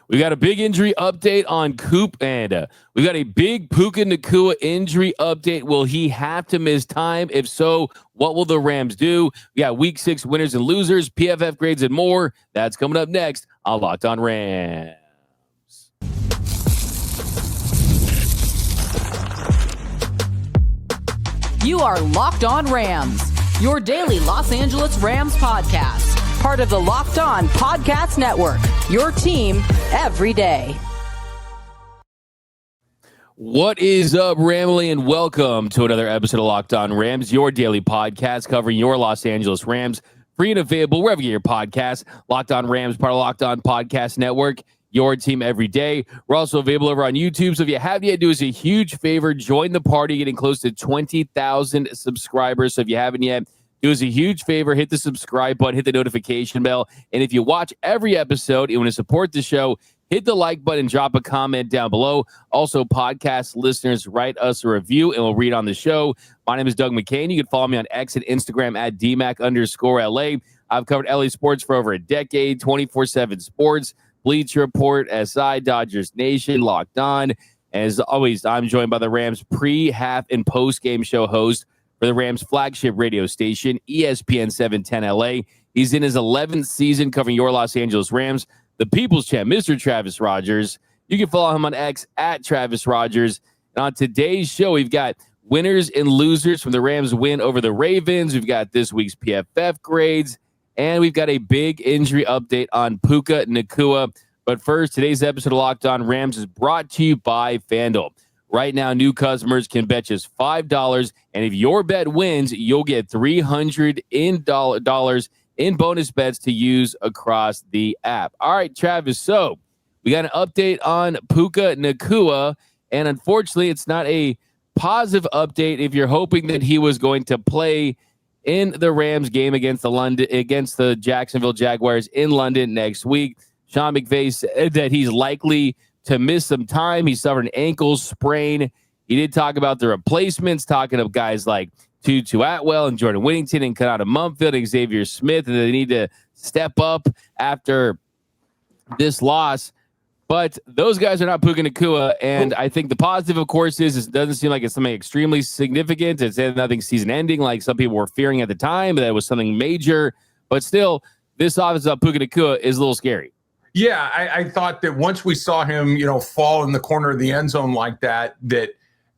We got a big injury update on Coop, and we got a big Puka Nacua injury update. Will he have to miss time? If so, what will the Rams do? We got Week 6 winners and losers, PFF grades, and more. That's coming up next on Locked On Rams. You are Locked On Rams, your daily Los Angeles Rams podcast. Part of the Locked On Podcast Network, your team every day. What is up, Ramley, and welcome to another episode of Locked On Rams, your daily podcast covering your Los Angeles Rams. Free and available wherever you get your podcasts. Locked On Rams, part of Locked On Podcast Network, your team every day. We're also available over on YouTube, so if you haven't yet, do us a huge favor. Join the party, getting close to 20,000 subscribers. So if you haven't yet, do us a huge favor, hit the subscribe button, hit the notification bell. And if you watch every episode and want to support the show, hit the like button, drop a comment down below. Also, podcast listeners, write us a review and we'll read on the show. My name is Doug McCain. You can follow me on X and Instagram at DMAC_LA. I've covered LA sports for over a decade, 24/7 sports, Bleacher Report, SI, Dodgers Nation, Locked On. As always, I'm joined by the Rams pre, half, and post-game show host for the Rams flagship radio station, ESPN 710 LA. He's in his 11th season covering your Los Angeles Rams, the People's Champ, Mr. Travis Rogers. You can follow him on X at Travis Rogers. And on today's show, we've got winners and losers from the Rams win over the Ravens. We've got this week's PFF grades, and we've got a big injury update on Puka Nacua. But first, today's episode of Locked On Rams is brought to you by FanDuel. Right now, new customers can bet just $5, and if your bet wins, you'll get $300 in bonus bets to use across the app. All right, Travis, so we got an update on Puka Nacua, and unfortunately, it's not a positive update if you're hoping that he was going to play in the Rams game against the Jacksonville Jaguars in London next week. Sean McVay said that he's likely to miss some time. He suffered an ankle sprain. He did talk about the replacements, talking of guys like Tutu Atwell and Jordan Whittington and Kanata Mumfield and Xavier Smith, and they need to step up after this loss. But those guys are not Puka Nacua, and I think the positive, of course, is it doesn't seem like it's something extremely significant. It's nothing season-ending like some people were fearing at the time, that it was something major. But still, this offense of Puka Nacua is a little scary. Yeah, I thought that once we saw him, fall in the corner of the end zone like that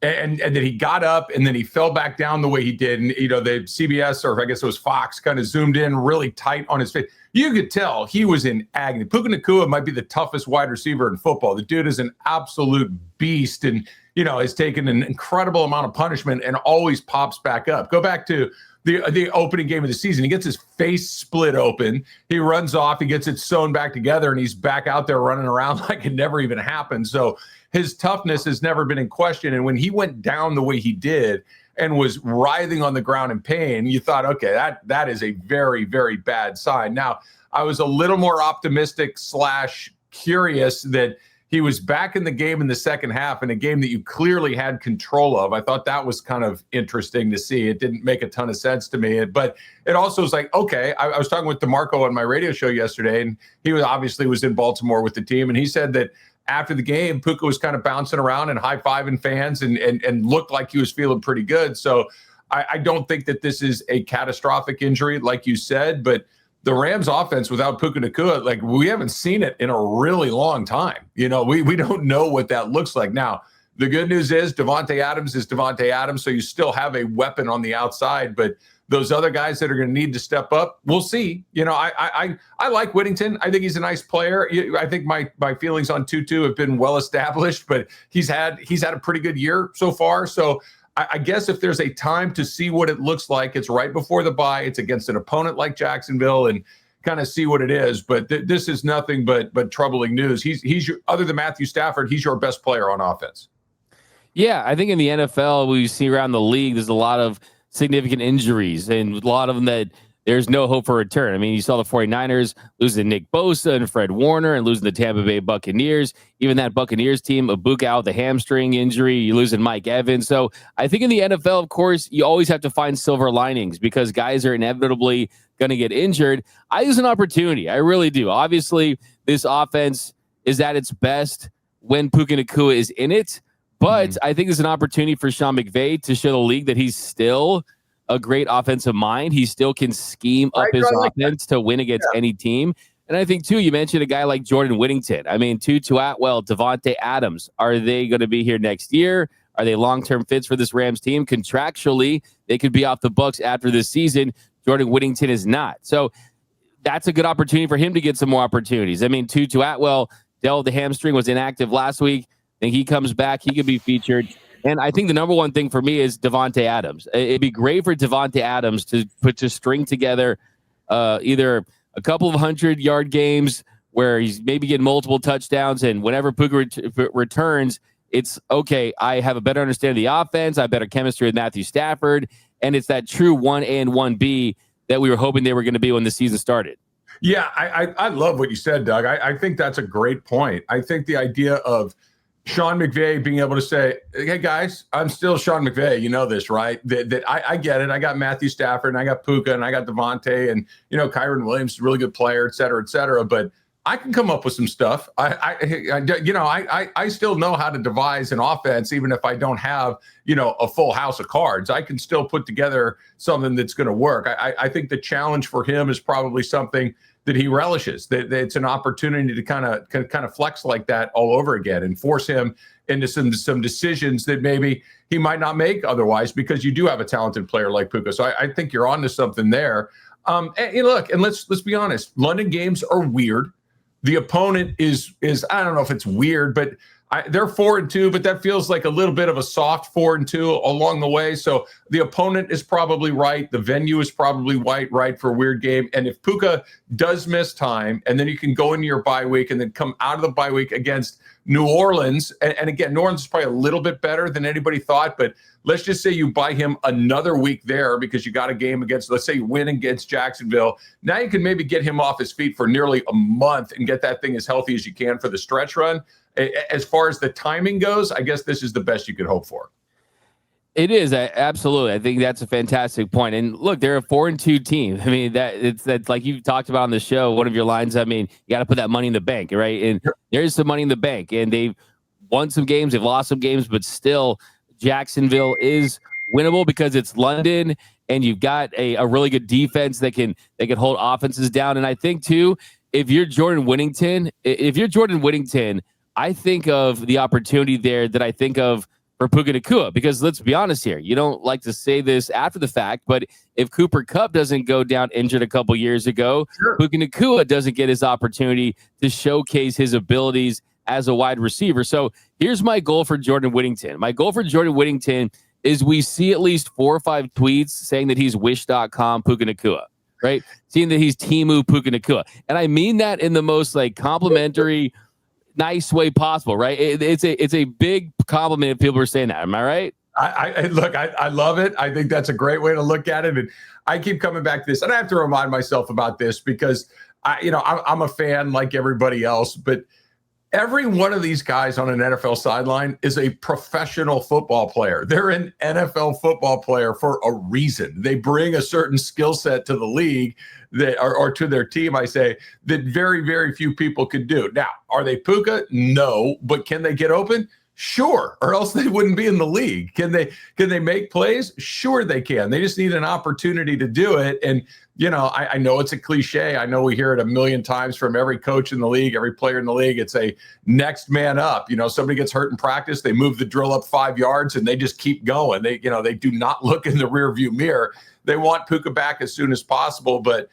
and that he got up and then he fell back down the way he did. And, the CBS, or I guess it was Fox, kind of zoomed in really tight on his face. You could tell he was in agony. Puka Nacua might be the toughest wide receiver in football. The dude is an absolute beast and, has taken an incredible amount of punishment and always pops back up. Go back to the opening game of the season. He gets his face split open. He runs off. He gets it sewn back together, and he's back out there running around like it never even happened. So his toughness has never been in question. And when he went down the way he did and was writhing on the ground in pain, you thought, okay, that is a very, very bad sign. Now, I was a little more optimistic / curious that he was back in the game in the second half, in a game that you clearly had control of. I thought that was kind of interesting to see. It didn't make a ton of sense to me, but it also was like, okay, I was talking with DeMarco on my radio show yesterday, and he was in Baltimore with the team, and he said that after the game, Puka was kind of bouncing around and high-fiving fans and looked like he was feeling pretty good. So I don't think that this is a catastrophic injury, like you said, but the Rams offense without Puka Nacua, like, we haven't seen it in a really long time. We don't know what that looks like. Now, the good news is Davante Adams is Davante Adams, so you still have a weapon on the outside, but those other guys that are going to need to step up, we'll see. I like Whittington. I think he's a nice player. I think my feelings on Tutu have been well established, but he's had a pretty good year so far. So I guess if there's a time to see what it looks like, it's right before the bye. It's against an opponent like Jacksonville, and kind of see what it is. But this is nothing but troubling news. He's other than Matthew Stafford, he's your best player on offense. Yeah, I think in the NFL, we see around the league, there's a lot of significant injuries, and a lot of them that there's no hope for return. I mean, you saw the 49ers losing Nick Bosa and Fred Warner and losing the Tampa Bay Buccaneers. Even that Buccaneers team, Puka out with the hamstring injury, you're losing Mike Evans. So I think in the NFL, of course, you always have to find silver linings because guys are inevitably going to get injured. I use an opportunity. I really do. Obviously, this offense is at its best when Puka Nacua is in it. But I think it's an opportunity for Sean McVay to show the league that he's still a great offensive mind. He still can scheme up his offense to win against any team. And I think, too, you mentioned a guy like Jordan Whittington. I mean, Tutu Atwell, Devontae Adams. Are they going to be here next year? Are they long-term fits for this Rams team? Contractually, they could be off the books after this season. Jordan Whittington is not. So that's a good opportunity for him to get some more opportunities. I mean, Tutu Atwell dealt with the hamstring, was inactive last week. I think he comes back. He could be featured. And I think the number one thing for me is Devontae Adams. It'd be great for Devontae Adams to string together either a couple of 100-yard games where he's maybe getting multiple touchdowns, and whenever Puka returns, it's okay. I have a better understanding of the offense. I have better chemistry with Matthew Stafford, and it's that true 1A and 1B that we were hoping they were going to be when the season started. Yeah, I love what you said, Doug. I think that's a great point. I think the idea of Sean McVay being able to say, hey, guys, I'm still Sean McVay. You know this, right? That I get it. I got Matthew Stafford, and I got Puka, and I got Devontae, and, Kyron Williams is a really good player, et cetera, but I can come up with some stuff. I still know how to devise an offense, even if I don't have, a full house of cards. I can still put together something that's going to work. I think the challenge for him is probably something that he relishes. That it's an opportunity to kind of flex like that all over again and force him into some decisions that maybe he might not make otherwise, because you do have a talented player like Puka. So I think you're onto something there. And look, and let's be honest. London games are weird. The opponent is I don't know if it's weird, but they're 4-2, but that feels like a little bit of a soft 4-2 along the way. So the opponent is probably right. The venue is probably right for a weird game. And if Puka does miss time, and then you can go into your bye week and then come out of the bye week against New Orleans. And again, New Orleans is probably a little bit better than anybody thought, but let's just say you buy him another week there because you got a game against, let's say you win against Jacksonville. Now you can maybe get him off his feet for nearly a month and get that thing as healthy as you can for the stretch run. As far as the timing goes, I guess this is the best you could hope for. It is, absolutely. I think that's a fantastic point. And look, they're a 4-2 team. I mean, that's like you talked about on the show, one of your lines. I mean, you got to put that money in the bank, right? And there's some money in the bank, and they've won some games, they've lost some games, but still, Jacksonville is winnable because it's London, and you've got a really good defense that can hold offenses down. And I think too, if you're Jordan Whittington, I think of the opportunity there that I think of for Puka Nacua, because let's be honest here, you don't like to say this after the fact, but if Cooper Kupp doesn't go down injured a couple years ago, Puka Nacua doesn't get his opportunity to showcase his abilities as a wide receiver. So here's my goal for Jordan Whittington. My goal for Jordan Whittington is we see at least 4 or 5 tweets saying that he's wish.com Puka Nacua, right? Seeing that he's Temu Puka Nacua. And I mean that in the most complimentary, nice way possible, right? It's a big compliment if people are saying that. Am I right? I love it. I think that's a great way to look at it. And I keep coming back to this, and I have to remind myself about this because I'm a fan like everybody else, but every one of these guys on an NFL sideline is a professional football player. They're an NFL football player for a reason. They bring a certain skill set to the league or to their team, I say, that very, very few people could do. Now, are they Puka? No. But can they get open? Sure, or else they wouldn't be in the league. Can they make plays? Sure they can. They just need an opportunity to do it. And, I know it's a cliche. I know we hear it a million times from every coach in the league, every player in the league. It's a next man up. Somebody gets hurt in practice, they move the drill up 5 yards and they just keep going. They do not look in the rear view mirror. They want Puka back as soon as possible. But,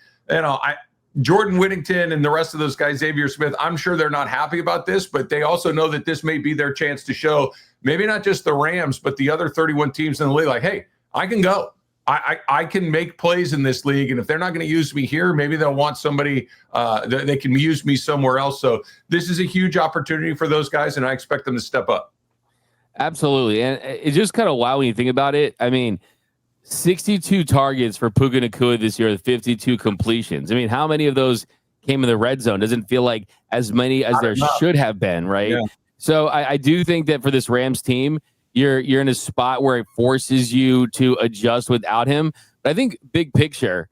Jordan Whittington and the rest of those guys, Xavier Smith, I'm sure they're not happy about this, but they also know that this may be their chance to show maybe not just the Rams, but the other 31 teams in the league, like, hey, I can go. I can make plays in this league, and if they're not going to use me here, maybe they'll want somebody they can use me somewhere else. So this is a huge opportunity for those guys, and I expect them to step up. Absolutely, and it's just kind of wild when you think about it. I mean, 62 targets for Puka Nacua this year with 52 completions. I mean, how many of those came in the red zone? Doesn't feel like as many as there should have been, right? Yeah. So I do think that for this Rams team, you're in a spot where it forces you to adjust without him. But I think big picture,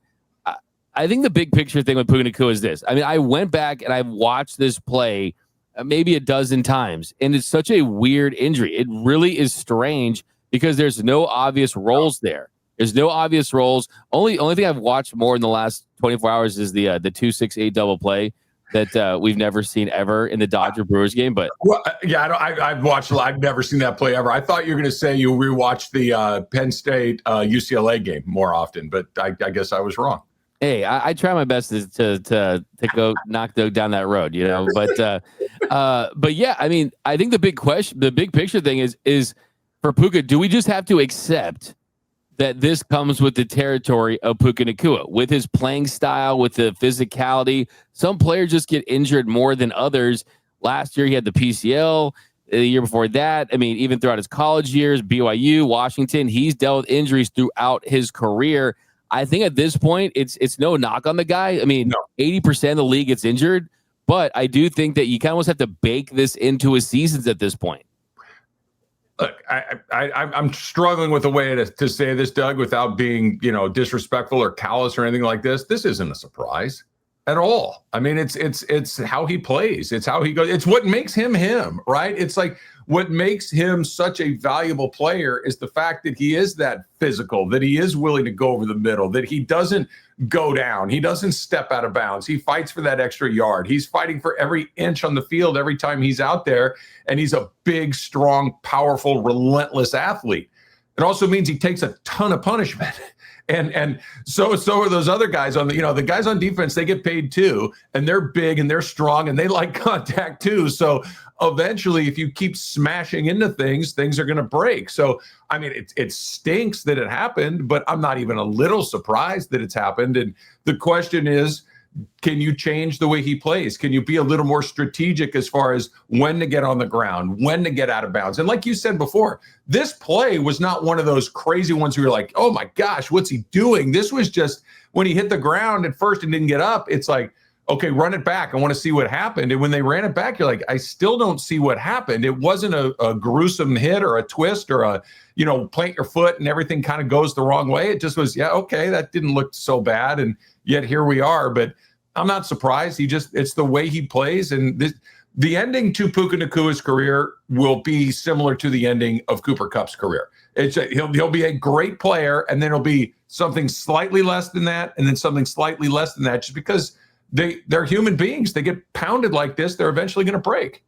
the big picture thing with Puka Nacua is this. I mean, I went back and I watched this play maybe a dozen times. And it's such a weird injury. It really is strange because there's no obvious roles there. There's no obvious roles. Only thing I've watched more in the last 24 hours is the 2-6-8 double play that we've never seen ever in the Dodger Brewers game. But I've never seen that play ever. I thought you were going to say you rewatched the Penn State UCLA game more often, but I guess I was wrong. Hey, I try my best to go knock down that road, but yeah, I mean, I think the big picture thing is for Puka, do we just have to accept that this comes with the territory of Puka Nacua, with his playing style, with the physicality? Some players just get injured more than others. Last year, he had the PCL. The year before that, I mean, even throughout his college years, BYU, Washington, he's dealt with injuries throughout his career. I think at this point, it's no knock on the guy. I mean, 80% of the league gets injured, but I do think that you kind of almost have to bake this into his seasons at this point. Look, I'm struggling with a way to say this, Doug, without being, disrespectful or callous or anything like this. This isn't a surprise at all. I mean, it's how he plays. It's how he goes. It's what makes him, right? It's like what makes him such a valuable player is the fact that he is that physical, that he is willing to go over the middle, that he doesn't go down. He doesn't step out of bounds. He fights for that extra yard. He's fighting for every inch on the field every time he's out there. And he's a big, strong, powerful, relentless athlete. It also means he takes a ton of punishment. And so are those other guys on the guys on defense. They get paid too, and they're big and they're strong and they like contact too. So eventually, if you keep smashing into things are going to break. So I mean, it stinks that it happened, but I'm not even a little surprised that it's happened. And the question is, can you change the way he plays? Can you be a little more strategic as far as when to get on the ground, when to get out of bounds? And like you said before, this play was not one of those crazy ones where you're like, oh my gosh, what's he doing? This was just when he hit the ground at first and didn't get up. It's like, okay, run it back. I want to see what happened. And when they ran it back, you're like, I still don't see what happened. It wasn't a gruesome hit or a twist or a, plant your foot and everything kind of goes the wrong way. It just was, okay, that didn't look so bad. And yet here we are. But I'm not surprised. It's the way he plays. And the ending to Puka Nacua's career will be similar to the ending of Cooper Kupp's career. He'll be a great player, and then it'll be something slightly less than that, and then something slightly less than that, just because they're human beings. They get pounded like this, they're eventually going to break.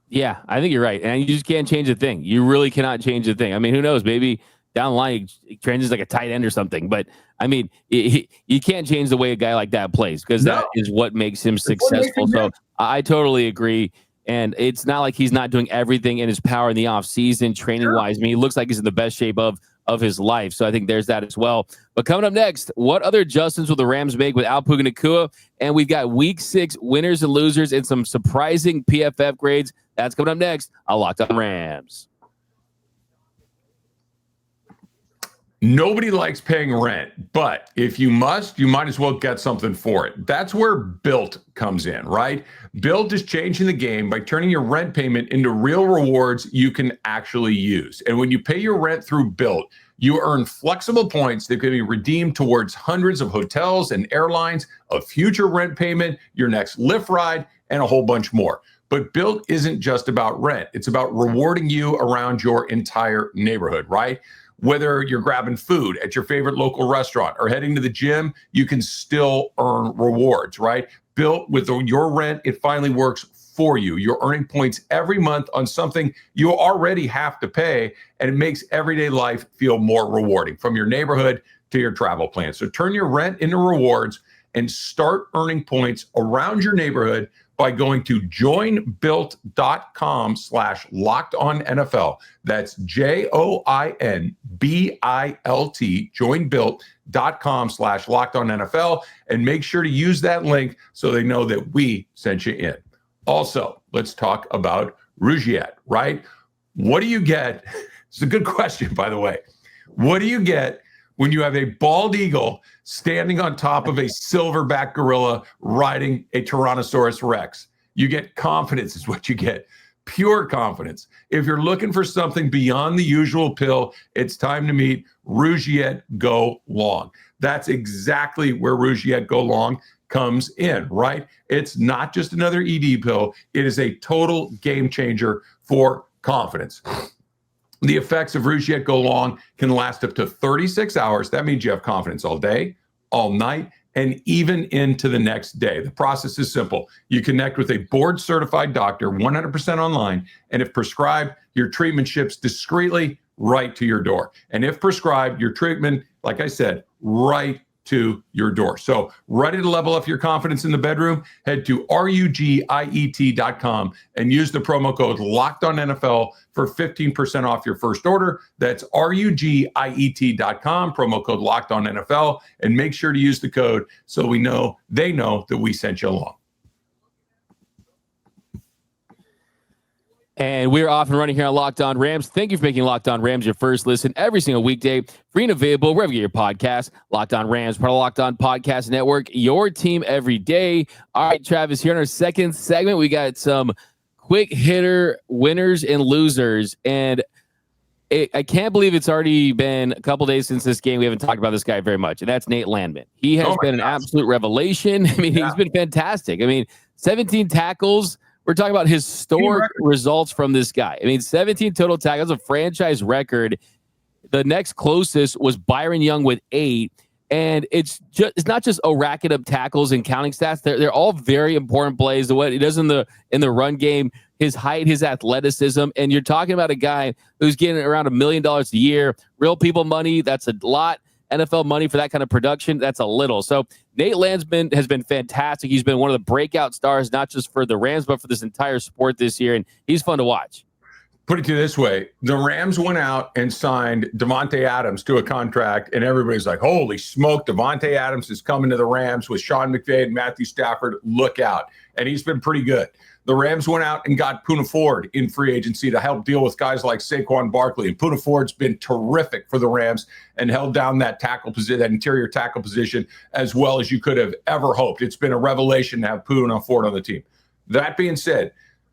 Yeah, I think you're right. And you just can't change a thing. You really cannot change a thing. I mean, who knows? Maybe down the line, he transitions like a tight end or something. But, I mean, you can't change the way a guy like that plays, because that is what makes him successful. So I totally agree. And it's not like he's not doing everything in his power in the offseason, training-wise. I mean, he looks like he's in the best shape of his life. So I think there's that as well. But coming up next, what other adjustments will the Rams make without Puka Nacua? And we've got Week 6 winners and losers and some surprising PFF grades. That's coming up next on Locked On Rams. Nobody likes paying rent, but if you must, you might as well get something for it. That's where Built comes in, right? Built is changing the game by turning your rent payment into real rewards you can actually use. And when you pay your rent through Built, you earn flexible points that can be redeemed towards hundreds of hotels and airlines, a future rent payment, your next Lyft ride, and a whole bunch more. But Built isn't just about rent. It's about rewarding you around your entire neighborhood, right? Whether you're grabbing food at your favorite local restaurant or heading to the gym, you can still earn rewards, right? Built with your rent, it finally works for you. You're earning points every month on something you already have to pay, and it makes everyday life feel more rewarding, from your neighborhood to your travel plans. So turn your rent into rewards and start earning points around your neighborhood by going to joinbuilt.com/lockedonnfl. That's JOINBILT, joinbuilt.com/lockedonnfl. And make sure to use that link so they know that we sent you in. Also, let's talk about Rougiette, right? What do you get? It's a good question, by the way. What do you get when you have a bald eagle standing on top of a silverback gorilla riding a Tyrannosaurus Rex? You get confidence is what you get. Pure confidence. If you're looking for something beyond the usual pill, it's time to meet Rougiette Go Long. That's exactly where Rougiette Go Long comes in, right? It's not just another ED pill. It is a total game changer for confidence. The effects of Rougiet Go Long can last up to 36 hours. That means you have confidence all day, all night, and even into the next day. The process is simple. You connect with a board-certified doctor 100% online, and if prescribed, your treatment ships discreetly right to your door. And if prescribed, your treatment, like I said, right to your door. So ready to level up your confidence in the bedroom? Head to rugiet.com and use the promo code LOCKEDONNFL for 15% off your first order. That's rugiet.com, promo code LOCKEDONNFL, and make sure to use the code so they know that we sent you along. And we're off and running here on Locked On Rams. Thank you for making Locked On Rams your first listen every single weekday. Free and available wherever you get your podcast. Locked On Rams, part of Locked On Podcast Network, your team every day. All right, Travis, here in our second segment, we got some quick hitter winners and losers. And I can't believe it's already been a couple days since this game. We haven't talked about this guy very much, and that's Nate Landman. He has been an absolute revelation. I mean, he's been fantastic. I mean, 17 tackles. We're talking about historic results from this guy. I mean, 17 total tackles, a franchise record. The next closest was Byron Young with 8. And it's not just a racket of tackles and counting stats. They're all very important plays. The what he does in the run game, his height, his athleticism, and you're talking about a guy who's getting around $1 million a year. Real people money, that's a lot. NFL money for that kind of production, that's a little. So Nate Landman has been fantastic. He's been one of the breakout stars, not just for the Rams, but for this entire sport this year, and he's fun to watch. Put it to you this way. The Rams went out and signed Davante Adams to a contract, and everybody's like, holy smoke, Davante Adams is coming to the Rams with Sean McVay and Matthew Stafford. Look out. And he's been pretty good. The Rams went out and got Puka Nacua in free agency to help deal with guys like Saquon Barkley. And Puka Nacua's been terrific for the Rams and held down that tackle position, that interior tackle position, as well as you could have ever hoped. It's been a revelation to have Puka Nacua on the team. That being said,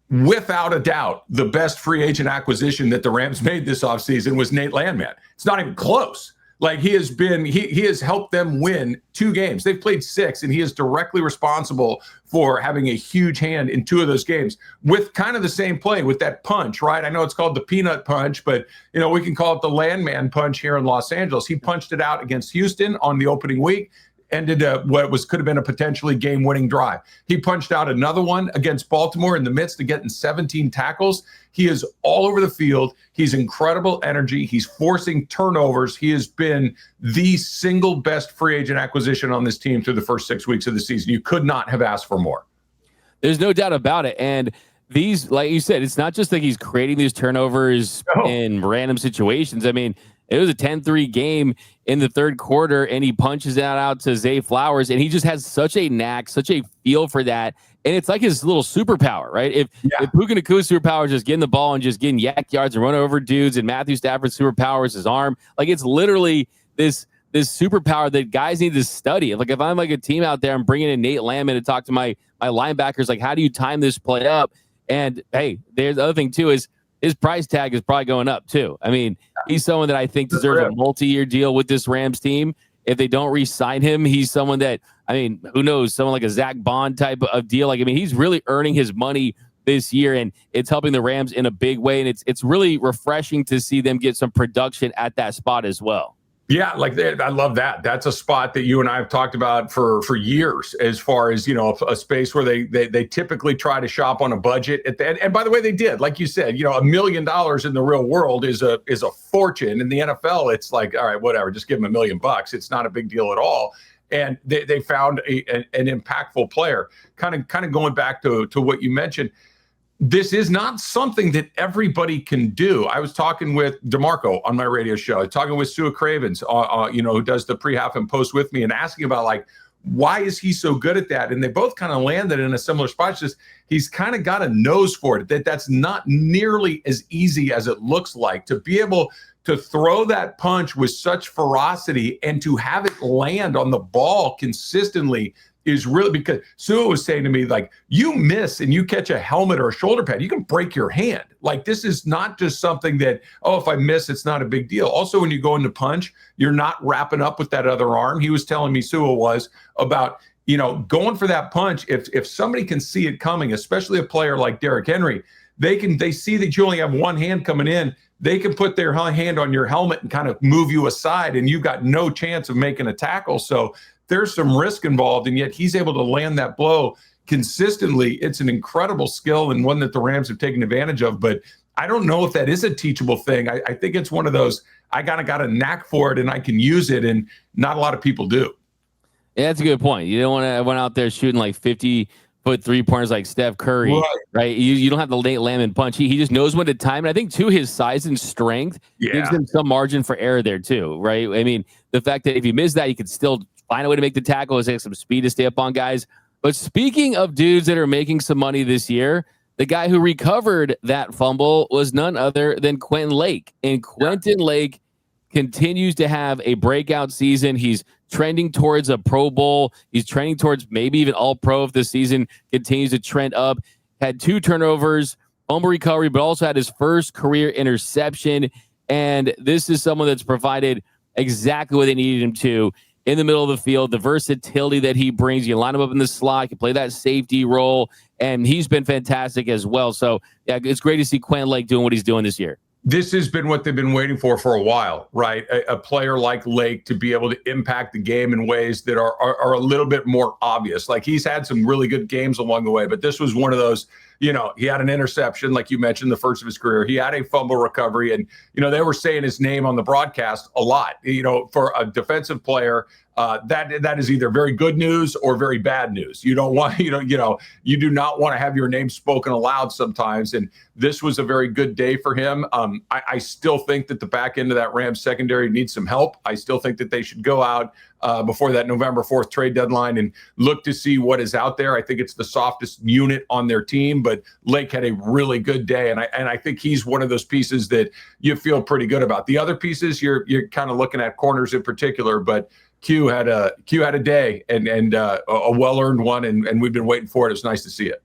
without a doubt, the best free agent acquisition that the Rams made this offseason was Nate Landman. It's not even close. Like he has helped them win 2 games. They've played 6, and he is directly responsible for having a huge hand in 2 of those games with kind of the same play, with that punch, right? I know it's called the peanut punch, but we can call it the Landman punch here in Los Angeles. He punched it out against Houston on the opening week. Ended could have been a potentially game-winning drive. He punched out another one against Baltimore in the midst of getting 17 tackles. He is all over the field. He's incredible energy. He's forcing turnovers. He has been the single best free agent acquisition on this team through the first 6 weeks of the season. You could not have asked for more. There's no doubt about it. And these, like you said, it's not just like he's creating these turnovers in random situations. I mean, it was a 10-3 game in the third quarter, and he punches that out to Zay Flowers, and he just has such a knack, such a feel for that. And it's like his little superpower, right? If Puka Nacua's superpower is just getting the ball and just getting yak yards and running over dudes, and Matthew Stafford's superpower is his arm, like it's literally this superpower that guys need to study. Like if I'm like a team out there, I'm bringing in Nate Landman to talk to my linebackers, like how do you time this play up? And hey, there's the other thing too is his price tag is probably going up too. I mean, he's someone that I think deserves a multi-year deal with this Rams team. If they don't re-sign him, he's someone that, I mean, who knows, someone like a Zach Bond type of deal. Like, I mean, he's really earning his money this year, and it's helping the Rams in a big way. And it's really refreshing to see them get some production at that spot as well. Yeah, I love that. That's a spot that you and I have talked about for years, as far as, a space where they typically try to shop on a budget at the end. And by the way, they did. Like you said, $1 million in the real world is a fortune. In the NFL, it's like, all right, whatever, just give them $1 million. It's not a big deal at all. And they found an impactful player. Kind of going back to what you mentioned. This is not something that everybody can do. I was talking with DeMarco on my radio show, talking with Sue Cravens, who does the pre-half and post with me, and asking about why is he so good at that? And they both kind of landed in a similar spot. It's just he's kind of got a nose for it. That's not nearly as easy as it looks like, to be able to throw that punch with such ferocity and to have it land on the ball consistently is really, because Sue was saying to me, you miss and you catch a helmet or a shoulder pad, you can break your hand. This is not just something that, if I miss, it's not a big deal. Also, when you go into punch, you're not wrapping up with that other arm. He was telling me, Sue was, about going for that punch, if somebody can see it coming, especially a player like Derrick Henry, they see that you only have one hand coming in. They can put their hand on your helmet and kind of move you aside, and you've got no chance of making a tackle. So there's some risk involved, and yet he's able to land that blow consistently. It's an incredible skill and one that the Rams have taken advantage of. But I don't know if that is a teachable thing. I think it's one of those, I got a knack for it and I can use it, and not a lot of people do. Yeah, that's a good point. You don't want to run out there shooting like 50-foot 3-pointers like Steph Curry, right? You don't have the late lam and punch. He just knows when to time it. I think, too, his size and strength gives him some margin for error there, too, right? I mean, the fact that if you miss that, you could still find a way to make the tackle, take some speed to stay up on guys. But speaking of dudes that are making some money this year, the guy who recovered that fumble was none other than Quentin Lake. And Quentin Lake continues to have a breakout season. He's trending towards a Pro Bowl. He's trending towards maybe even All-Pro if the season continues to trend up. Had 2 turnovers, fumble recovery, but also had his first career interception. And this is someone that's provided exactly what they needed him to in the middle of the field. The versatility that he brings, you line him up in the slot, you can play that safety role, and he's been fantastic as well. So, yeah, it's great to see Quentin Lake doing what he's doing this year. This has been what they've been waiting for a while, right? A player like Lake to be able to impact the game in ways that are a little bit more obvious. Like, he's had some really good games along the way, but this was one of those, he had an interception, like you mentioned, the first of his career. He had a fumble recovery, and, they were saying his name on the broadcast a lot. For a defensive player, that is either very good news or very bad news. You don't want, you do not want to have your name spoken aloud sometimes. And this was a very good day for him. I still think that the back end of that Rams secondary needs some help. I still think that they should go out before that November 4th trade deadline and look to see what is out there. I think it's the softest unit on their team, but Lake had a really good day. And I think he's one of those pieces that you feel pretty good about. The other pieces, you're kind of looking at corners in particular, but Q had a day and a well-earned one, and we've been waiting for it. It's nice to see it.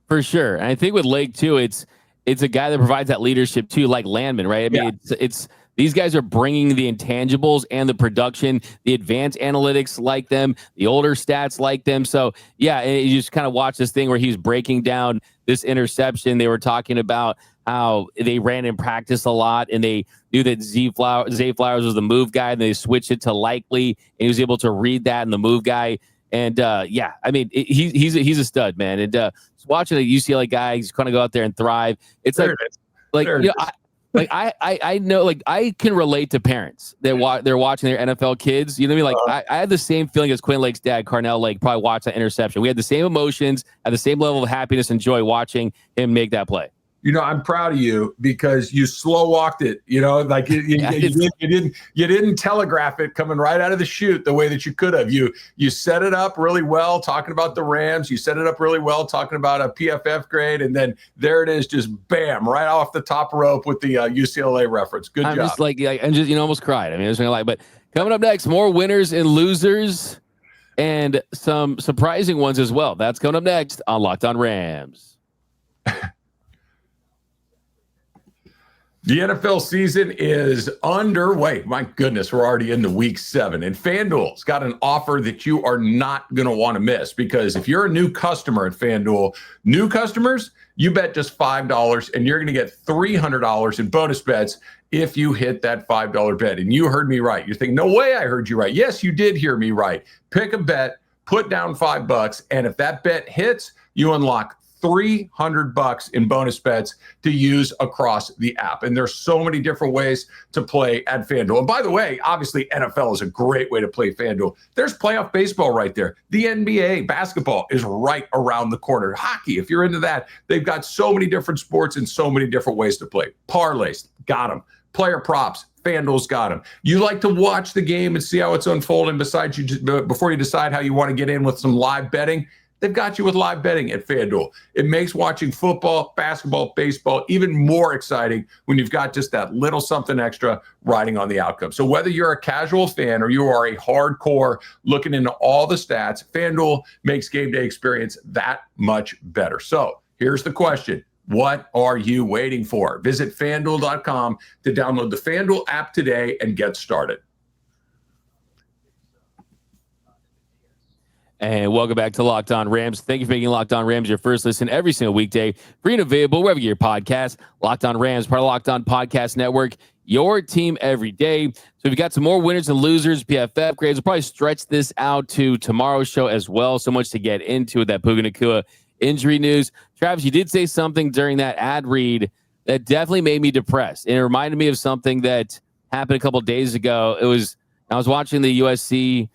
For sure. And I think with Lake too, it's a guy that provides that leadership too, like Landman, right? I mean, it's these guys are bringing the intangibles and the production, the advanced analytics like them, the older stats like them. So yeah, and you just kind of watch this thing where he's breaking down this interception. They were talking about how they ran in practice a lot, and they knew that Zay Flowers was the move guy, and they switched it to Likely, and he was able to read that and the move guy. And I mean, he's a stud, man. And just watching a UCLA guy, he's going to go out there and thrive. It's I know, like, I can relate to parents that they're watching their NFL kids. You know what I mean? Like, I had the same feeling as Quinn Lake's dad, Carnell Lake, probably watched that interception. We had the same emotions, had the same level of happiness and joy watching him make that play. I'm proud of you because you slow walked it. Like you didn't telegraph it coming right out of the chute the way that you could have. You set it up really well, talking about the Rams. You set it up really well, talking about a PFF grade, and then there it is, just bam, right off the top rope with the UCLA reference. Good job. I'm just almost cried. I mean, I was gonna lie. But coming up next, more winners and losers, and some surprising ones as well. That's coming up next on Locked On Rams. The NFL season is underway. My goodness, we're already into week 7. And FanDuel's got an offer that you are not going to want to miss, because if you're a new customer at FanDuel, new customers, you bet just $5 and you're going to get $300 in bonus bets if you hit that $5 bet. And you heard me right. You're thinking, no way I heard you right. Yes, you did hear me right. Pick a bet, put down $5, and if that bet hits, you unlock $300 in bonus bets to use across the app. And there's so many different ways to play at FanDuel. And by the way, obviously NFL is a great way to play FanDuel. There's playoff baseball right there. The NBA basketball is right around the corner. Hockey, if you're into that, they've got so many different sports and so many different ways to play. Parlays, got them. Player props, FanDuel's got them. You like to watch the game and see how it's unfolding before you decide how you want to get in with some live betting? They've got you with live betting at FanDuel. It makes watching football, basketball, baseball even more exciting when you've got just that little something extra riding on the outcome. So whether you're a casual fan or you are a hardcore looking into all the stats, FanDuel makes game day experience that much better. So here's the question. What are you waiting for? Visit FanDuel.com to download the FanDuel app today and get started. And welcome back to Locked On Rams. Thank you for making Locked On Rams your first listen every single weekday. Free and available wherever you get your podcast. Locked On Rams, part of Locked On Podcast Network. Your team every day. So we've got some more winners and losers, PFF grades. We'll probably stretch this out to tomorrow's show as well. So much to get into with that Puka Nacua injury news. Travis, you did say something during that ad read that definitely made me depressed. And it reminded me of something that happened a couple of days ago. I was watching the USC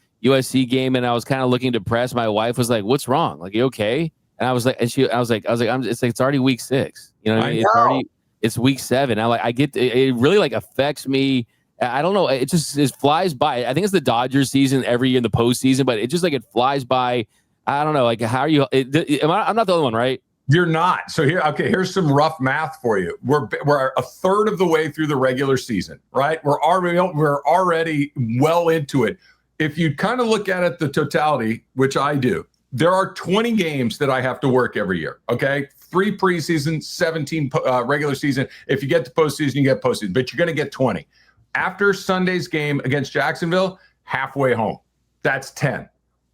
game, and I was kind of looking depressed. My wife was like, "What's wrong? Like, you okay?" And I was like, it's already week 6. You know what I mean? It's week 7. I get it really like affects me. I don't know. It flies by. I think it's the Dodgers season every year in the postseason, but it just like it flies by. I don't know. Like, how are you? I'm not the only one, right? You're not. So here's some rough math for you. We're a third of the way through the regular season, right? We're already well into it. If you kind of look at it, the totality, which I do, there are 20 games that I have to work every year. Okay, 3 preseason, 17 regular season. If you get to postseason, you get postseason, but you're going to get 20. After Sunday's game against Jacksonville, halfway home. That's 10.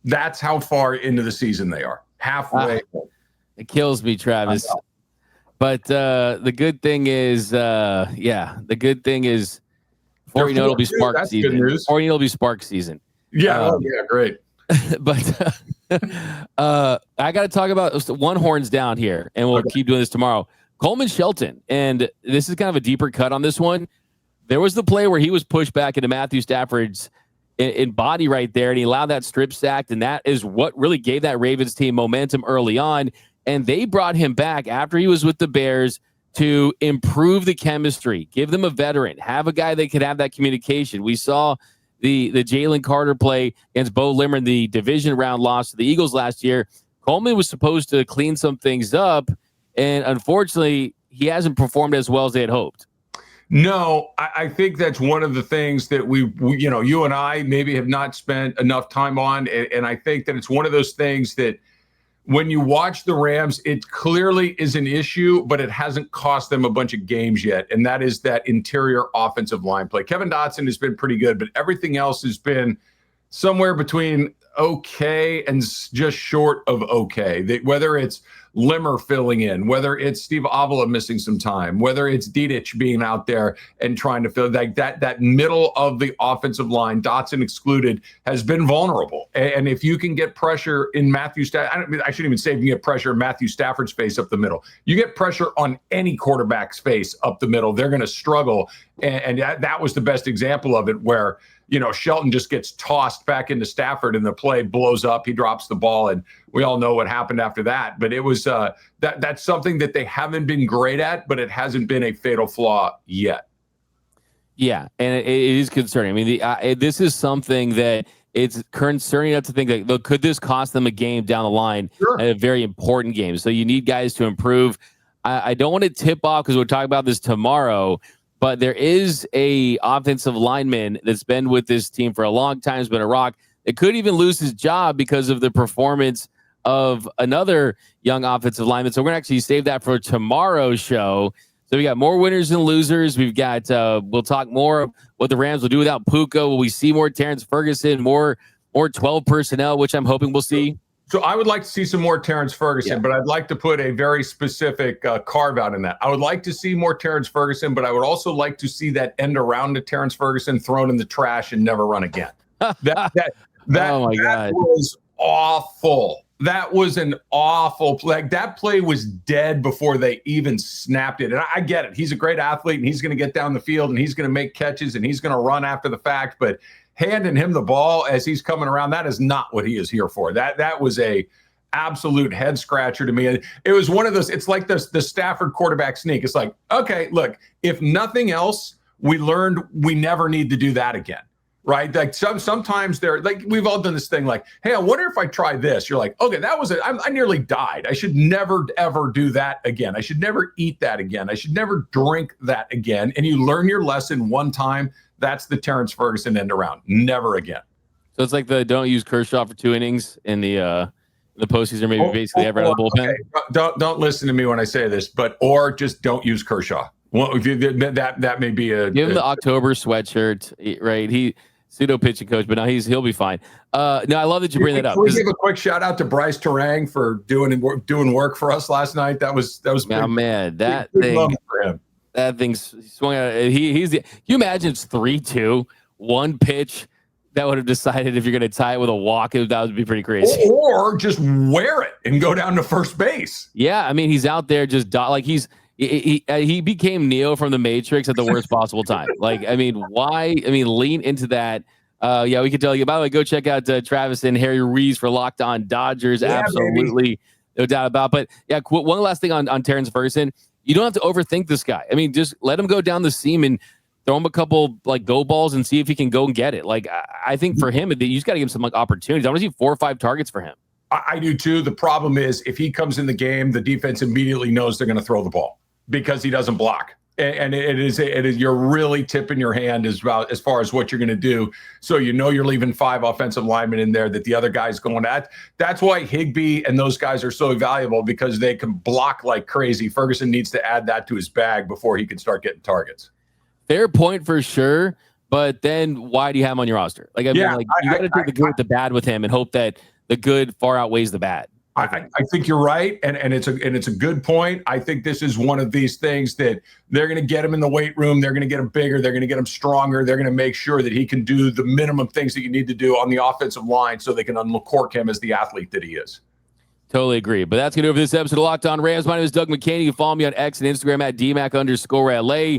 That's how far into the season they are. Halfway home. It kills me, Travis. But the good thing is, before you know, it'll be Spark That's season. Good news. Before you know, it'll be Spark season. Yeah, great. But I got to talk about one horns down here, and we'll keep doing this tomorrow. Coleman Shelton, and this is kind of a deeper cut on this one. There was the play where he was pushed back into Matthew Stafford's in body right there, and he allowed that strip sack, and that is what really gave that Ravens team momentum early on. And they brought him back after he was with the Bears to improve the chemistry, give them a veteran, have a guy that could have that communication. We saw the Jalen Carter play against Bo Limmer in the division round loss to the Eagles last year. Coleman was supposed to clean some things up, and unfortunately, he hasn't performed as well as they had hoped. No, I think that's one of the things that we you and I maybe have not spent enough time on, and I think that it's one of those things that when you watch the Rams, it clearly is an issue, but it hasn't cost them a bunch of games yet, and that is that interior offensive line play. Kevin Dotson has been pretty good, but everything else has been somewhere between okay and just short of okay. Whether it's Limmer filling in, whether it's Steve Avila missing some time, whether it's Dedich being out there and trying to fill like that middle of the offensive line, Dotson excluded, has been vulnerable. And if you can get pressure in Matthew Stafford, I shouldn't even say if you get pressure in Matthew Stafford's face up the middle. You get pressure on any quarterback's face up the middle, they're going to struggle. And that was the best example of it, where Shelton just gets tossed back into Stafford and the play blows up. He drops the ball, and we all know what happened after that. But it was that's something that they haven't been great at, but it hasn't been a fatal flaw yet. Yeah, and it is concerning. I mean, this is something that it's concerning enough to think like, look, could this cost them a game down the line? Sure. A very important game. So you need guys to improve. I don't want to tip off because we'll talk about this tomorrow. But there is a offensive lineman that's been with this team for a long time, has been a rock. It could even lose his job because of the performance of another young offensive lineman. So we're going to actually save that for tomorrow's show. So we got more winners and losers. We've got, we'll talk more what the Rams will do without Puka. Will we see more Terrence Ferguson, more 12 personnel, which I'm hoping we'll see? So I would like to see some more Terrence Ferguson, but I'd like to put a very specific carve out in that. I would like to see more Terrence Ferguson, but I would also like to see that end around to Terrence Ferguson thrown in the trash and never run again. That oh my God. Was awful. That was an awful play. That play was dead before they even snapped it. And I get it. He's a great athlete, and he's going to get down the field, and he's going to make catches, and he's going to run after the fact. But handing him the ball as he's coming around, that is not what he is here for. That was a absolute head scratcher to me. It was one of those, it's like the Stafford quarterback sneak. It's like, okay, look, if nothing else, we learned we never need to do that again. Right? Like sometimes they're like, we've all done this thing like, hey, I wonder if I try this. You're like, okay, that was it. I nearly died. I should never, ever do that again. I should never eat that again. I should never drink that again. And you learn your lesson one time. That's the Terrence Ferguson end around. Never again. So it's like the don't use Kershaw for 2 innings in the postseason, maybe basically ever out of the bullpen. Okay. Don't listen to me when I say this, or just don't use Kershaw. Well, that may be give him the October sweatshirt, right? pseudo pitching coach, but now he'll be fine. No, I love that you bring that up. Can we give a quick shout out to Bryce Terang for doing work for us last night? That was oh, man, that big thing moment for him. That thing's swung out. Can you imagine it's 3-2, one pitch that would have decided if you're going to tie it with a walk? That would be pretty crazy. Or just wear it and go down to first base. Yeah, I mean, he's out there just like he became Neo from the Matrix at the worst possible time. Like, I mean, why? I mean, lean into that. Yeah, we can tell you. By the way, go check out Travis and Harry Rees for Locked On Dodgers. Yeah, absolutely, baby. No doubt about. But yeah, one last thing on Terrence Ferguson. You don't have to overthink this guy. I mean, just let him go down the seam and throw him a couple like go balls and see if he can go and get it. Like, I think for him, you just got to give him some like opportunities. I want to see 4 or 5 targets for him. I do too. The problem is if he comes in the game, the defense immediately knows they're going to throw the ball because he doesn't block. And it is you're really tipping your hand as far as what you're going to do. So you're leaving 5 offensive linemen in there that the other guy's going at. That's why Higbee and those guys are so valuable because they can block like crazy. Ferguson needs to add that to his bag before he can start getting targets. Fair point for sure. But then why do you have him on your roster? Like, I mean, you got to take the good with the bad with him and hope that the good far outweighs the bad. I think you're right, and it's a good point. I think this is one of these things that they're going to get him in the weight room. They're going to get him bigger. They're going to get him stronger. They're going to make sure that he can do the minimum things that you need to do on the offensive line so they can uncork him as the athlete that he is. Totally agree. But that's going to do it for this episode of Locked On Rams. My name is Doug McCaney. You can follow me on X and Instagram at DMAC_LA.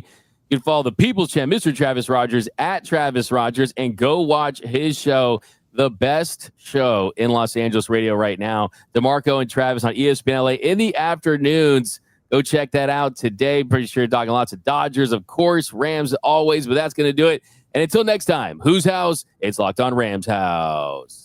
You can follow the People's Champ, Mr. Travis Rogers, at Travis Rogers, and go watch his show, the best show in Los Angeles radio right now, DeMarco and Travis on ESPN LA in the afternoons. Go check that out today. Pretty sure talking lots of Dodgers, of course, Rams always, but that's going to do it. And until next time, whose house? It's Locked On Rams House.